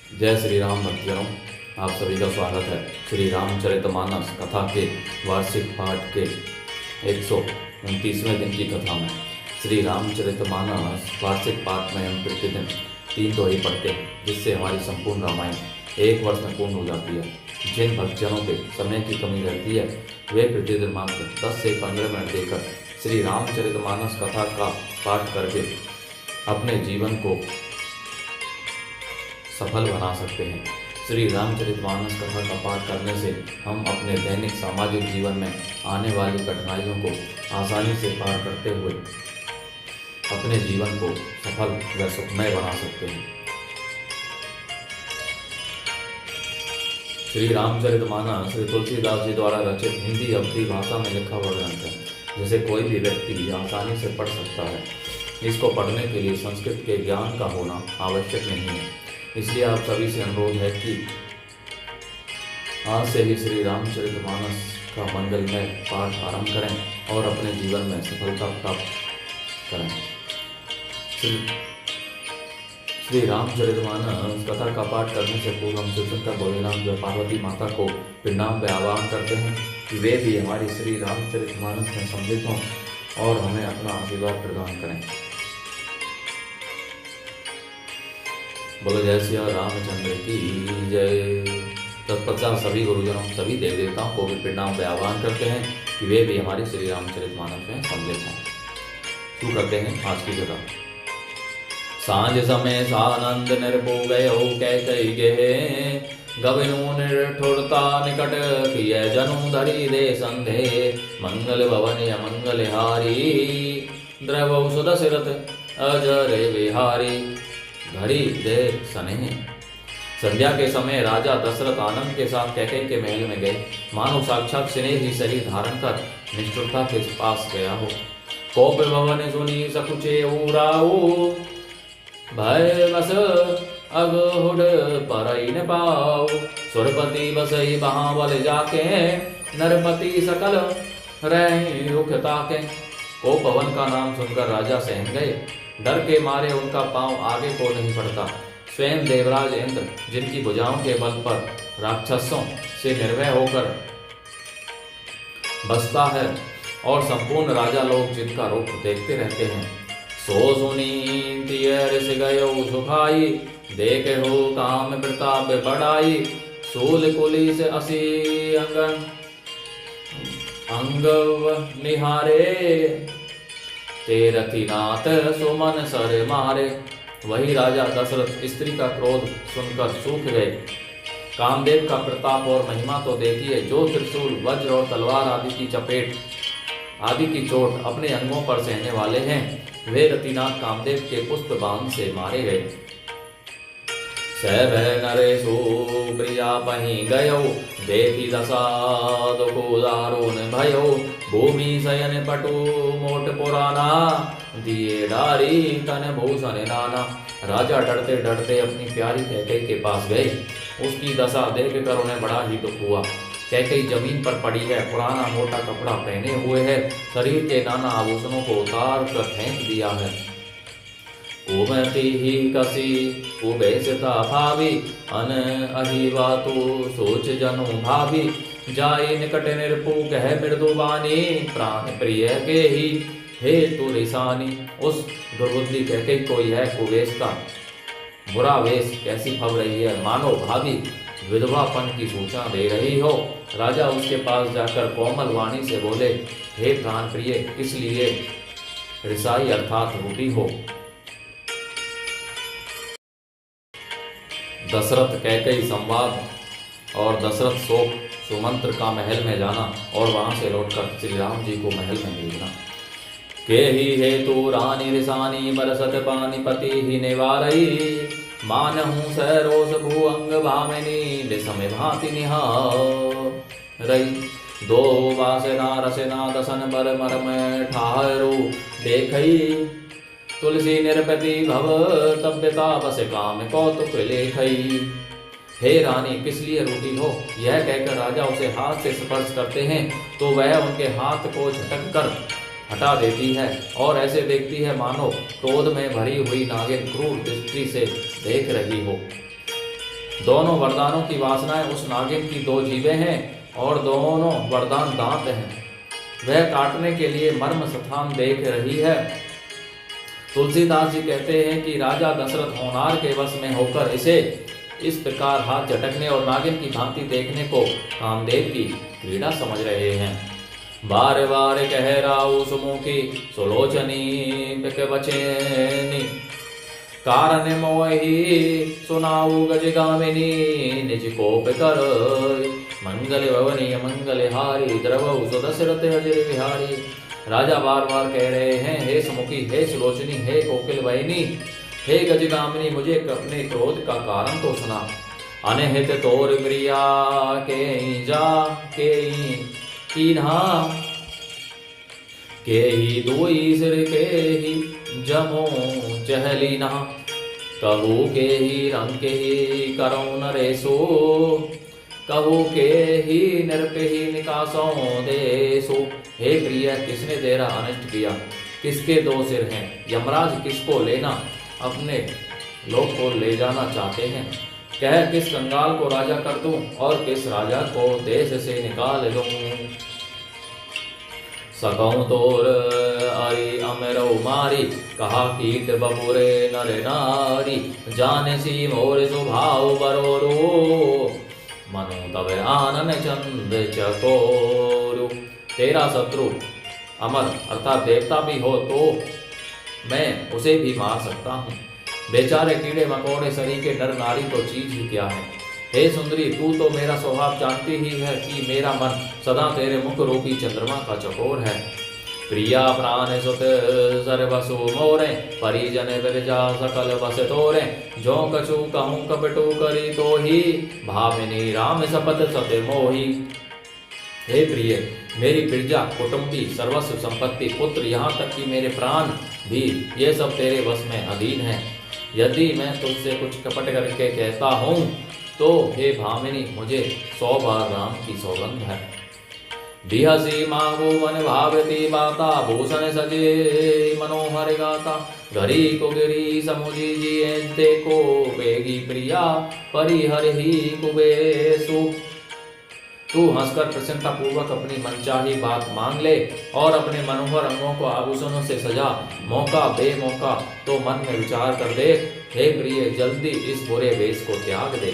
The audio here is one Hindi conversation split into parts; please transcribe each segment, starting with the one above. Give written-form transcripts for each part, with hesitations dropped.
जय श्री राम भक्तजनों, आप सभी का स्वागत है। श्री रामचरितमानस कथा के वार्षिक पाठ के 129वें दिन की कथा में। श्री रामचरितमानस वार्षिक पाठ में हम प्रतिदिन 3 दोहे पढ़ते हैं, जिससे हमारी संपूर्ण रामायण 1 वर्ष में पूर्ण हो जाती है। जिन भक्तजनों के समय की कमी रहती है, वे प्रतिदिन मात्र 10 से 15 मिनट देकर श्री रामचरितमानस कथा का पाठ करके अपने जीवन को सफल बना सकते हैं। श्री रामचरितमानस कथा का पाठ करने से हम अपने दैनिक सामाजिक जीवन में आने वाली कठिनाइयों को आसानी से पार करते हुए अपने जीवन को सफल व सुखमय बना सकते हैं। श्री रामचरितमानस श्री तुलसीदास जी द्वारा रचित हिंदी अवधी भाषा में लिखा हुआ ग्रंथ है, जिसे कोई भी व्यक्ति आसानी से पढ़ सकता है। इसको पढ़ने के लिए संस्कृत के ज्ञान का होना आवश्यक नहीं है। इसलिए आप सभी से अनुरोध है कि आज से ही श्री रामचरितमानस का मंगलमय पाठ आरंभ करें और अपने जीवन में सफलता प्राप्त करें। श्री रामचरितमानस कथा का पाठ करने से पूर्व हम शिवशंकर भोलेनाथ व पार्वती माता को प्रणाम व आह्वान करते हैं कि वे भी हमारी श्री रामचरितमानस में सम्मिलित हों और हमें अपना आशीर्वाद प्रदान करें। बोलो जय श्री रामचंद्र की जय। तत्पश्चात सभी गुरुजनों, सभी देव देवताओं को भी प्रणाम व आह्वान करते हैं कि वे भी हमारे श्री रामचरितमानस में सम्मिलित हों। शुरू करते हैं आज की कथा। सांझ समय सानंद निर्भो गयो कैकई गेहे, गविनु निर्ठुरता निकट किय जनु धरि दे संधे, मंगल भवन अमंगल हारी, द्रवौ सुदशरथ अजर विहारी, धरी दे सने। संध्या के समय राजा दशरथ आनंद के साथ कैकेयी के महल में गए, मानो साक्षात स्नेह ही शरीर धारण कर निष्ठुरता के पास गया हो। कोप भवन सुनी सकुचे उराऊ, भय बस अगहुड परई न पाऊ, सुरपति बसई महाबल जाके, नरपति सकल रह रुख ताके। कोप भवन का नाम सुनकर राजा सहम गए। डर के मारे उनका पांव आगे को नहीं बढ़ता। स्वयं देवराज इंद्र, जिनकी भुजाओं के बल पर राक्षसों से निर्भय होकर बसता है और संपूर्ण राजा लोग जिनका रूप देखते रहते हैं, सो सुनी तियरिस गयो सुखाई, देखे हो काम प्रताप बढ़ाई, सूल कुली से असी अंगन अंगव निहारे, तेरथिनाथ सुमन सर मारे। वही राजा दशरथ स्त्री का क्रोध सुनकर सूख गए। कामदेव का प्रताप और महिमा तो देखिए, जो त्रिशूल वज्र और तलवार आदि की चपेट आदि की चोट अपने अंगों पर सहने वाले हैं, वे रतिनाथ कामदेव के पुष्प बाण से मारे गए। सभय नरेशु प्रिया पही गयो, देखी दशा दुखो दारुण भयो, भूमि शयन पटु मोट पुराना, दिए डारी तन भूषण नाना। राजा डरते डरते अपनी प्यारी कैकेयी के पास गए। उसकी दशा देखकर उन्हें बड़ा ही दुख हुआ। कैकेयी जमीन पर पड़ी है, पुराना मोटा कपड़ा पहने हुए है, शरीर के नाना आभूषणों को उतार कर फेंक दिया है। उमती ही कसी उबेसता भावी, अन अहिवातु सोच जनु भावी, जाई निकट निरपु कह मृदुबानी, प्राण प्रिय के ही हे तु रिसानी। उस दुर्बुद्धि कैकेयी को यह कुवेशता बुरा वेश कैसी फब रही है, मानो भाभी विधवापन की सूचना दे रही हो। राजा उसके पास जाकर कोमल वाणी से बोले, हे प्राण प्रिय, इसलिए रिसाई अर्थात रूठी हो। दशरथ कैकेयी संवाद और दशरथ शोक सुमंत्र का महल में जाना और वहां से लौटकर श्री राम जी को महल में भेजना। के ही हेतु रानी रिसानी, बरसत पानीपति ही निवारई, मानहु सरोस भुअंग भामिनी, दिसम भांति निहारई। दो वासना रसना दसन बर मरम ठाहरु, देखई तुलसी निरपति भव तब्यता, बस काम कौतुक लेखई। हे रानी, किस लिए रूठी हो? यह कहकर राजा उसे हाथ से स्पर्श करते हैं तो वह उनके हाथ को झटक कर हटा देती है और ऐसे देखती है मानो क्रोध में भरी हुई नागिन क्रूर दृष्टि से देख रही हो। दोनों वरदानों की वासनाएं उस नागिन की 2 जीभें हैं और दोनों वरदान दांत हैं। वह काटने के लिए मर्म स्थान देख रही है। तुलसीदास जी कहते हैं कि राजा दशरथ होनार के वश में होकर इसे इस प्रकार हाथ झटकने और नागिन की भांति देखने को कामदेव की क्रीड़ा समझ रहे हैं। बार बार कह राउ सुमुखी सुलोचनी बिक बचेनी कारण मोहि सुनाऊ गजगामिनी निज कोप कर मंगल भवनी मंगल हारी द्रवऊ सुदशरथ अजय विहारी। राजा बार बार कह रहे हैं, हे सुमुखी, हे सुलोचनी, हे कोकिल वाहिनी, हे गजगामिनी, मुझे अपने क्रोध का कारण तो सुना। अनहित तोर प्रिया के जा के कीन्हा के ही दुई सिर के ही जमो चहलीना कहू के ही रंग के ही करो नरेसो कहू के ही नृप ही निकासों देसो। हे प्रिय, किसने तेरा अनिष्ट किया? किसके 2 सिर हैं? यमराज किसको लेना अपने लोक को ले जाना चाहते हैं? कह किस कंगाल को राजा कर दूं और किस राजा को देश से निकाल दूं। सकऊं तोर अरि अमरो मारी कहा कीट बपुरे नर नारी जाने सी मोर स्वभाव बरोरो मनु तब आनन चंद चकोरु। तेरा शत्रु अमर अर्थात देवता भी हो तो मैं उसे भी मार सकता हूँ। बेचारे कीड़े मकोड़े सरीखे नर नारी तो चीज ही क्या है। हे सुंदरी, तू तो मेरा स्वभाव जानती ही है कि मेरा मन सदा तेरे मुख रूपी चंद्रमा का चकोर है। प्रिया प्राण सुत सर्वसु मोरे परिजन विरजा सकल बस तोरे जो कछु कहूँ कपटू करी तो ही भामिनी राम सपथ सत्य मोही। हे प्रिय, मेरी प्रजा, कुटुंबी, सर्वस्व संपत्ति, पुत्र, यहाँ तक कि मेरे प्राण भी, ये सब तेरे वश में अधीन है। यदि मैं तुझसे कुछ कपट करके कहता हूँ तो हे भामिनी, मुझे 100 बार राम की सौगंध है। बिहसी मांगो मन भावती बाता भूषण सजे मनोहर गाता घरी को गिरी समुझी जिए देखो बेगी प्रिया परिहर ही कुबेसु। तू हंसकर प्रसन्नता पूर्वक अपनी मनचाही बात मांग ले और अपने मनोहर अंगों को आभूषणों से सजा। मौका बेमौका तो मन में विचार कर दे। हे प्रिय, जल्दी इस बुरे वेश को त्याग दे।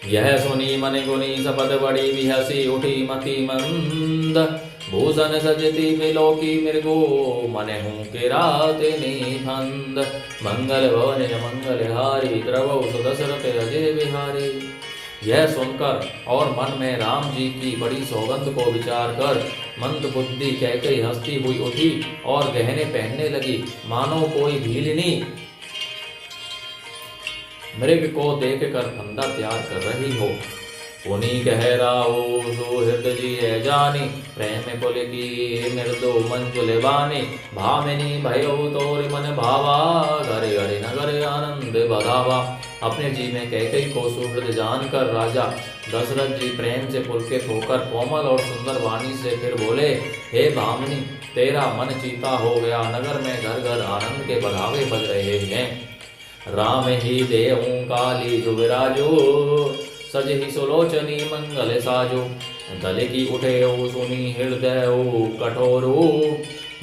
यह सुनी मन गुनी सपद बड़ी बिहसी उठी मति मंद भूषण सजती बिलोकी मृगो मन हूँ के रात निबंध मंगल भवन मंगल हारी द्रवौ सुदशरथ अजय बिहारी। यह सुनकर और मन में राम जी की बड़ी सौगंध को विचार कर मंद बुद्धि कहकर हंसती हुई उठी और गहने पहनने लगी, मानो कोई भीलनी मृग को देख कर फंदा तैयार कर रही हो। पुनी कह राहो सुहृद जी है जानी प्रेम कुल की मृदु मंजुल बानी भामिनी भयो तोर मन भावा घरे घरे नगर आनंद बधावा। अपने जी में कैकई को सुहृद जानकर राजा दशरथ जी प्रेम से पुलकित होकर कोमल और सुंदर वाणी से फिर बोले, हे भामिनी, तेरा मन चीता हो गया। नगर में घर घर आनंद के बधावे बज रहे हैं। राम ही देहूं काली जो विराजो सज ही सुलोचनी मंगल साजो दल की उठे ओ सुनी हृदय ओ कठोरो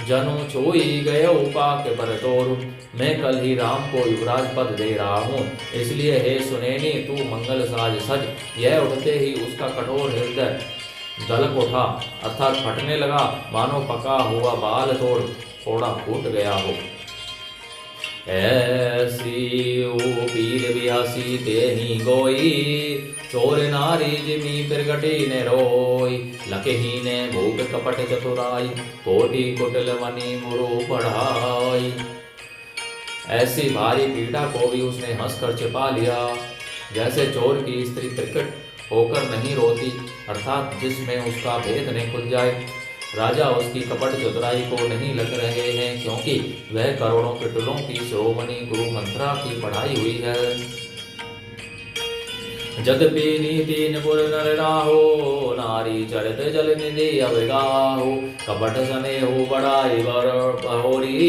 जनु छोई गये पाक पर तोरु। मैं कल ही राम को युवराज पद दे रहा हूँ, इसलिए हे सुनैनी तू मंगल साज सज। यह उठते ही उसका कठोर हृदय दलक उठा अर्थात फटने लगा, मानो पका हुआ बाल थोड़ा फूट गया हो। ऐसी ओ पीर बिहासी तेहि गोई चोर नारी जिमी प्रगटी ने रोई लकही ने भूप कपट चतुराई कोटि कुटिल वनी मुरु पढ़ाई। ऐसी भारी पीड़ा को भी उसने हंसकर छिपा लिया, जैसे चोर की स्त्री प्रकट होकर नहीं रोती, अर्थात जिसमें उसका भेद नहीं खुल जाए। राजा उसकी कपट चतुराई को नहीं लग रहे हैं, क्योंकि वह करोड़ों किटुलों की शिरोमणि गुरु मंत्रा की पढ़ाई हुई है। जदपि नीति निपुर नर राहो नारी चरित जल निधि अवगाहो कपट सने हो बड़ाई बर बहोरी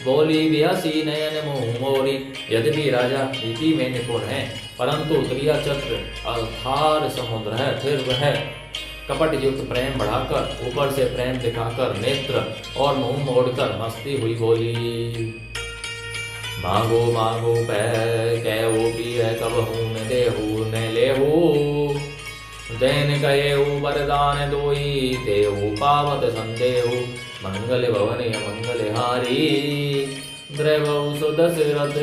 बोली बिहसी नयन मुँह मोरी। यद्यपि राजा नीति में निपुण है, परंतु त्रिया चक्र अथार समुद्र है, फिर वह कपट युक्त प्रेम बढ़ाकर, ऊपर से प्रेम दिखाकर, नेत्र और मुंह मोड़कर मस्ती हुई बोली। मांगो मांगो पै कहू पिय कबहू न देहू न लेहू। दैन कहेऊ वरदान दोई, तेहू पावत संदेहू। मंगल भवन मंगल हारी, द्रवऊ सुदशरथ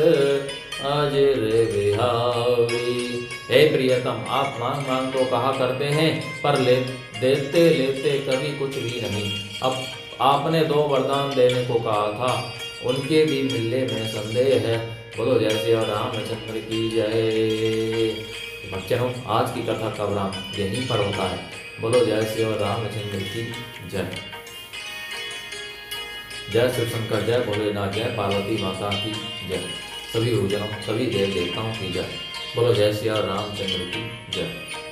अजर बिहारी। हे प्रियतम, आप मांग मांग तो कहा करते हैं, पर देते लेते कभी कुछ भी नहीं। अब आपने 2 वरदान देने को कहा था, उनके भी मिलने में संदेह है। बोलो जय श्री रामचंद्र की जय। भक्तजनों, आज की कथा का विराम यहीं पर होता है। बोलो जय श्री रामचंद्र की जय। जय शिव शंकर, जय भोलेनाथ, जय पार्वती माता की जय। सभी गुरुजनों, सभी देव देवताओं की जय। बोलो जय श्री रामचंद्र की जय।